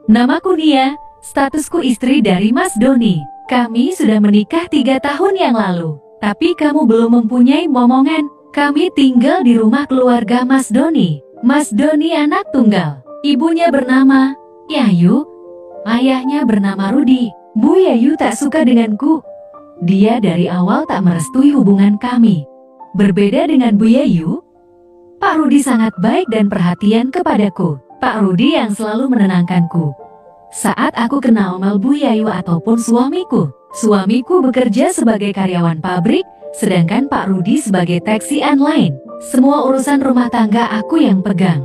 Namaku Nia, statusku istri dari Mas Doni. Kami sudah menikah 3 tahun yang lalu. Tapi kamu belum mempunyai momongan. Kami tinggal di rumah keluarga Mas Doni. Mas Doni anak tunggal. Ibunya bernama Yayu, ayahnya bernama Rudi. Bu Yayu tak suka denganku. Dia dari awal tak merestui hubungan kami. Berbeda dengan Bu Yayu, Pak Rudi sangat baik dan perhatian kepadaku. Pak Rudi yang selalu menenangkanku saat aku kena omel Bu Yayu ataupun suamiku. Suamiku bekerja sebagai karyawan pabrik, sedangkan Pak Rudi sebagai taksi online. Semua urusan rumah tangga aku yang pegang.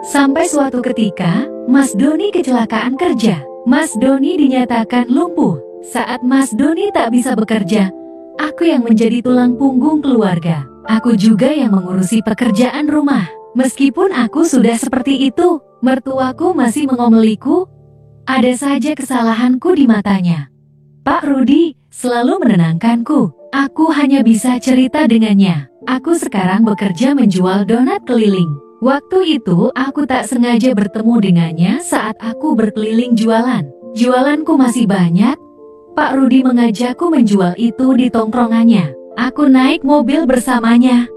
Sampai suatu ketika, Mas Doni kecelakaan kerja. Mas Doni dinyatakan lumpuh. Saat Mas Doni tak bisa bekerja, aku yang menjadi tulang punggung keluarga. Aku juga yang mengurusi pekerjaan rumah. Meskipun aku sudah seperti itu, mertuaku masih mengomeliku. Ada saja kesalahanku di matanya. Pak Rudi selalu menenangkanku. Aku hanya bisa cerita dengannya. Aku sekarang bekerja menjual donat keliling. Waktu itu aku tak sengaja bertemu dengannya saat aku berkeliling jualan. Jualanku masih banyak. Pak Rudi mengajakku menjual itu di tongkrongannya. Aku naik mobil bersamanya.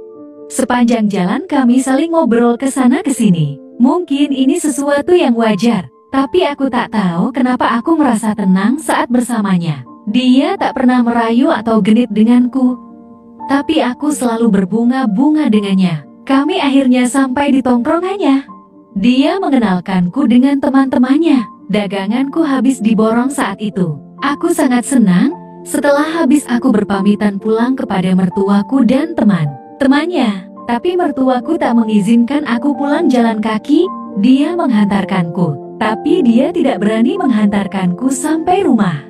Sepanjang jalan kami saling ngobrol ke sana ke sini. Mungkin ini sesuatu yang wajar, tapi aku tak tahu kenapa aku merasa tenang saat bersamanya. Dia tak pernah merayu atau genit denganku, tapi aku selalu berbunga-bunga dengannya. Kami akhirnya sampai di tongkrongannya. Dia mengenalkanku dengan teman-temannya. Daganganku habis diborong saat itu. Aku sangat senang. Setelah habis aku berpamitan pulang kepada mertuaku dan temannya, tapi mertuaku tak mengizinkan aku pulang jalan kaki. Dia menghantarkanku, tapi dia tidak berani menghantarkanku sampai rumah.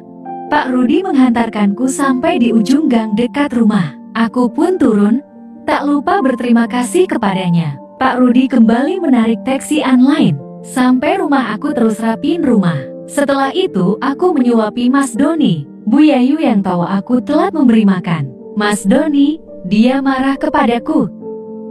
Pak Rudi menghantarkanku sampai di ujung gang dekat rumah. Aku pun turun, tak lupa berterima kasih kepadanya. Pak Rudi kembali menarik taksi online. Sampai rumah aku terus rapiin rumah. Setelah itu aku menyuapi Mas Doni. Bu Yayu yang tahu aku telat memberi makan Mas Doni, dia marah kepadaku.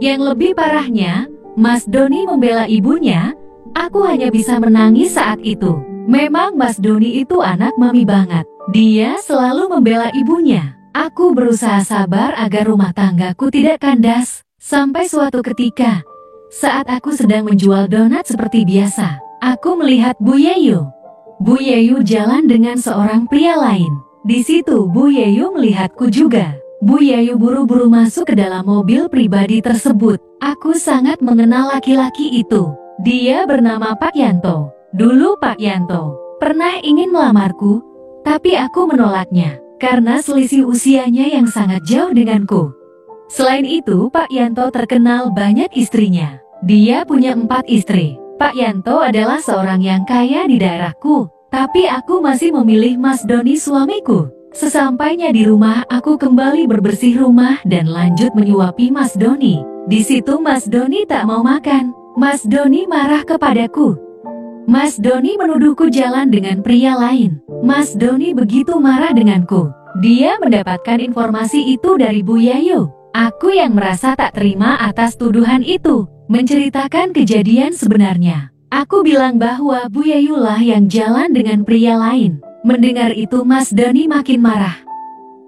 Yang lebih parahnya, Mas Doni membela ibunya. Aku hanya bisa menangis saat itu. Memang Mas Doni itu anak mami banget. Dia selalu membela ibunya. Aku berusaha sabar agar rumah tanggaku tidak kandas. Sampai suatu ketika, saat aku sedang menjual donat seperti biasa, aku melihat Bu Yayu. Bu Yayu jalan dengan seorang pria lain. Di situ Bu Yayu melihatku juga. Bu Yayu buru-buru masuk ke dalam mobil pribadi tersebut. Aku sangat mengenal laki-laki itu. Dia bernama Pak Yanto. Dulu Pak Yanto pernah ingin melamarku, tapi aku menolaknya karena selisih usianya yang sangat jauh denganku. Selain itu, Pak Yanto terkenal banyak istrinya. Dia punya 4 istri. Pak Yanto adalah seorang yang kaya di daerahku. Tapi aku masih memilih Mas Doni suamiku. Sesampainya di rumah, aku kembali berbersih rumah dan lanjut menyuapi Mas Doni. Di situ Mas Doni tak mau makan. Mas Doni marah kepadaku. Mas Doni menuduhku jalan dengan pria lain. Mas Doni begitu marah denganku. Dia mendapatkan informasi itu dari Bu Yayu. Aku yang merasa tak terima atas tuduhan itu, menceritakan kejadian sebenarnya. Aku bilang bahwa Bu Yayu lah yang jalan dengan pria lain. Mendengar itu Mas Doni makin marah.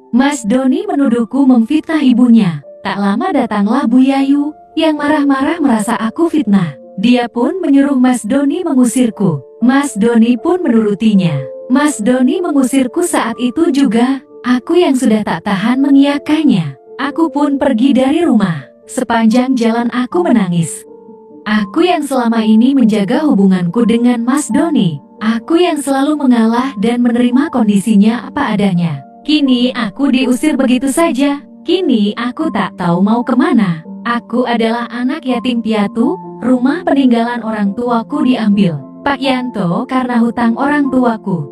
Mas Doni menuduhku memfitnah ibunya. Tak lama datanglah Bu Yayu yang marah-marah merasa aku fitnah. Dia pun menyuruh Mas Doni mengusirku. Mas Doni pun menurutinya. Mas Doni mengusirku saat itu juga. Aku yang sudah tak tahan mengiyakannya. Aku pun pergi dari rumah. Sepanjang jalan aku menangis. Aku yang selama ini menjaga hubunganku dengan Mas Doni. Aku yang selalu mengalah dan menerima kondisinya apa adanya. Kini aku diusir begitu saja. Kini aku tak tahu mau kemana. Aku adalah anak yatim piatu. Rumah peninggalan orang tuaku diambil Pak Yanto karena hutang orang tuaku.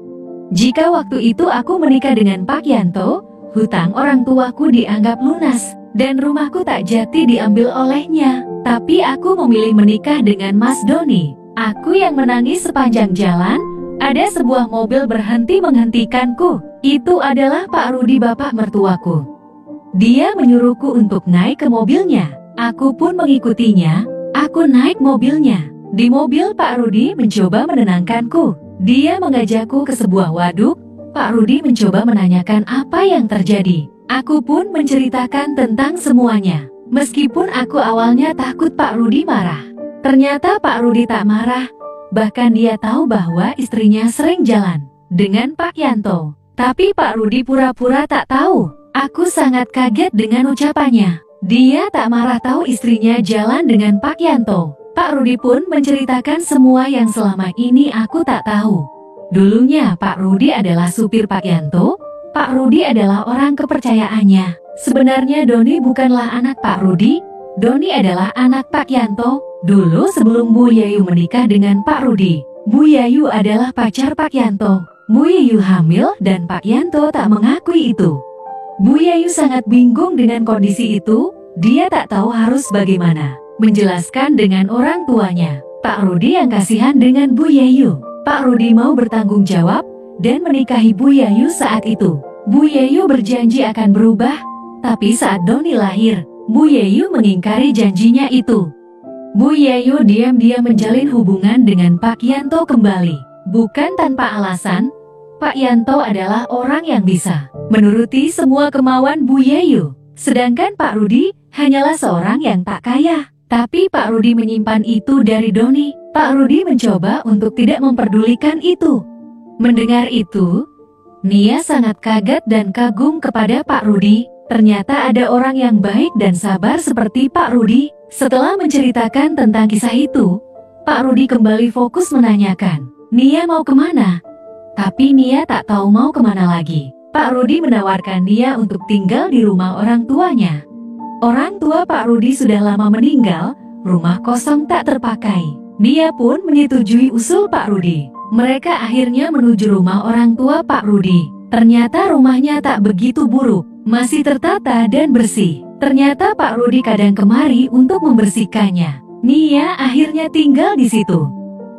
Jika waktu itu aku menikah dengan Pak Yanto, hutang orang tuaku dianggap lunas dan rumahku tak jati diambil olehnya. Tapi aku memilih menikah dengan Mas Doni. Aku yang menangis sepanjang jalan. Ada sebuah mobil berhenti menghentikanku. Itu adalah Pak Rudi, bapak mertuaku. Dia menyuruhku untuk naik ke mobilnya. Aku pun mengikutinya. Aku naik mobilnya. Di mobil Pak Rudi mencoba menenangkanku. Dia mengajakku ke sebuah waduk. Pak Rudi mencoba menanyakan apa yang terjadi. Aku pun menceritakan tentang semuanya. Meskipun aku awalnya takut Pak Rudi marah. Ternyata Pak Rudi tak marah. Bahkan dia tahu bahwa istrinya sering jalan dengan Pak Yanto. Tapi Pak Rudi pura-pura tak tahu. Aku sangat kaget dengan ucapannya. Dia tak marah tahu istrinya jalan dengan Pak Yanto. Pak Rudi pun menceritakan semua yang selama ini aku tak tahu. Dulunya Pak Rudi adalah supir Pak Yanto. Pak Rudi adalah orang kepercayaannya. Sebenarnya Doni bukanlah anak Pak Rudi. Doni adalah anak Pak Yanto. Dulu sebelum Bu Yayu menikah dengan Pak Rudi, Bu Yayu adalah pacar Pak Yanto. Bu Yayu hamil dan Pak Yanto tak mengakui itu. Bu Yayu sangat bingung dengan kondisi itu. Dia tak tahu harus bagaimana menjelaskan dengan orang tuanya. Pak Rudi yang kasihan dengan Bu Yayu. Pak Rudi mau bertanggung jawab dan menikahi Bu Yayu saat itu. Bu Yayu berjanji akan berubah, tapi saat Doni lahir, Bu Yayu mengingkari janjinya itu. Bu Yayu diam-diam menjalin hubungan dengan Pak Yanto kembali. Bukan tanpa alasan, Pak Yanto adalah orang yang bisa menuruti semua kemauan Bu Yayu. Sedangkan Pak Rudi hanyalah seorang yang tak kaya. Tapi Pak Rudi menyimpan itu dari Doni. Pak Rudi mencoba untuk tidak memperdulikan itu. Mendengar itu, Nia sangat kaget dan kagum kepada Pak Rudi. Ternyata ada orang yang baik dan sabar seperti Pak Rudi. Setelah menceritakan tentang kisah itu, Pak Rudi kembali fokus menanyakan, Nia mau kemana? Tapi Nia tak tahu mau kemana lagi. Pak Rudi menawarkan Nia untuk tinggal di rumah orang tuanya. Orang tua Pak Rudi sudah lama meninggal, rumah kosong tak terpakai. Nia pun menyetujui usul Pak Rudi. Mereka akhirnya menuju rumah orang tua Pak Rudi. Ternyata rumahnya tak begitu buruk, masih tertata dan bersih. Ternyata Pak Rudi kadang kemari untuk membersihkannya. Nia akhirnya tinggal di situ.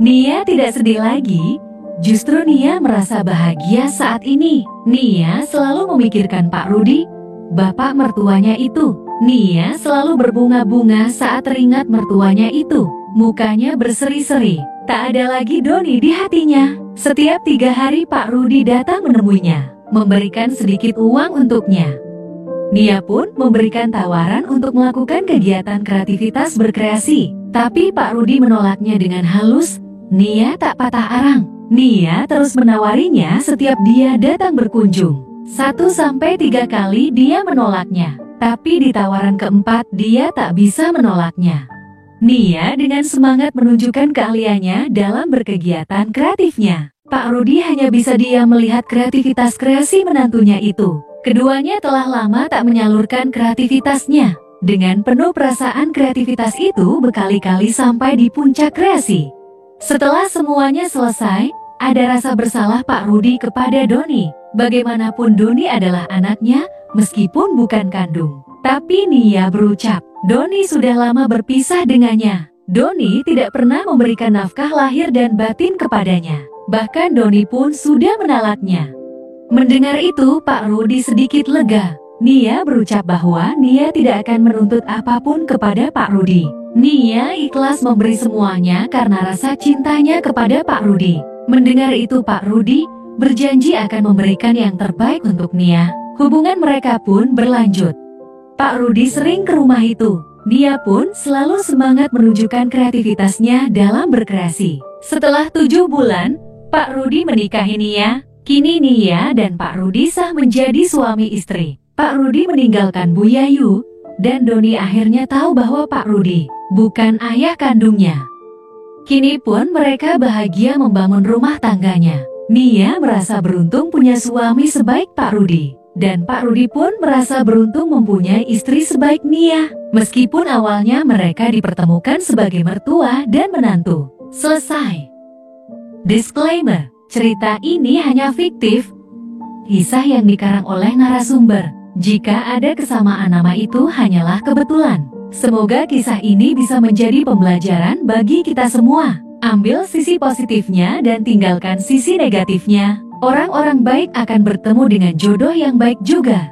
Nia tidak sedih lagi. Justru Nia merasa bahagia saat ini. Nia selalu memikirkan Pak Rudi, bapak mertuanya itu. Nia selalu berbunga-bunga saat teringat mertuanya itu. Mukanya berseri-seri. Tak ada lagi Doni di hatinya. Setiap 3 hari Pak Rudi datang menemuinya, memberikan sedikit uang untuknya. Nia pun memberikan tawaran untuk melakukan kegiatan kreativitas berkreasi. Tapi Pak Rudi menolaknya dengan halus. Nia tak patah arang. Nia terus menawarinya setiap dia datang berkunjung. 1-3 kali dia menolaknya. Tapi di tawaran keempat dia tak bisa menolaknya. Nia dengan semangat menunjukkan keahliannya dalam berkegiatan kreatifnya. Pak Rudi hanya bisa diam melihat kreativitas kreasi menantunya itu. Keduanya telah lama tak menyalurkan kreativitasnya. Dengan penuh perasaan kreativitas itu berkali-kali sampai di puncak kreasi. Setelah semuanya selesai, ada rasa bersalah Pak Rudi kepada Doni. Bagaimanapun Doni adalah anaknya, meskipun bukan kandung. Tapi Nia berucap, Doni sudah lama berpisah dengannya. Doni tidak pernah memberikan nafkah lahir dan batin kepadanya. Bahkan Doni pun sudah menalaknya. Mendengar itu Pak Rudi sedikit lega. Nia berucap bahwa Nia tidak akan menuntut apapun kepada Pak Rudi. Nia ikhlas memberi semuanya karena rasa cintanya kepada Pak Rudi. Mendengar itu Pak Rudi berjanji akan memberikan yang terbaik untuk Nia. Hubungan mereka pun berlanjut. Pak Rudi sering ke rumah itu. Nia pun selalu semangat menunjukkan kreativitasnya dalam berkreasi. Setelah 7 bulan, Pak Rudi menikahi Nia. Kini Nia dan Pak Rudi sah menjadi suami istri. Pak Rudi meninggalkan Bu Yayu, dan Doni akhirnya tahu bahwa Pak Rudi bukan ayah kandungnya. Kini pun mereka bahagia membangun rumah tangganya. Nia merasa beruntung punya suami sebaik Pak Rudi. Dan Pak Rudi pun merasa beruntung mempunyai istri sebaik Nia. Meskipun awalnya mereka dipertemukan sebagai mertua dan menantu. Selesai. Disclaimer, cerita ini hanya fiktif. Kisah yang dikarang oleh narasumber. Jika ada kesamaan nama itu hanyalah kebetulan. Semoga kisah ini bisa menjadi pembelajaran bagi kita semua. Ambil sisi positifnya dan tinggalkan sisi negatifnya. Orang-orang baik akan bertemu dengan jodoh yang baik juga.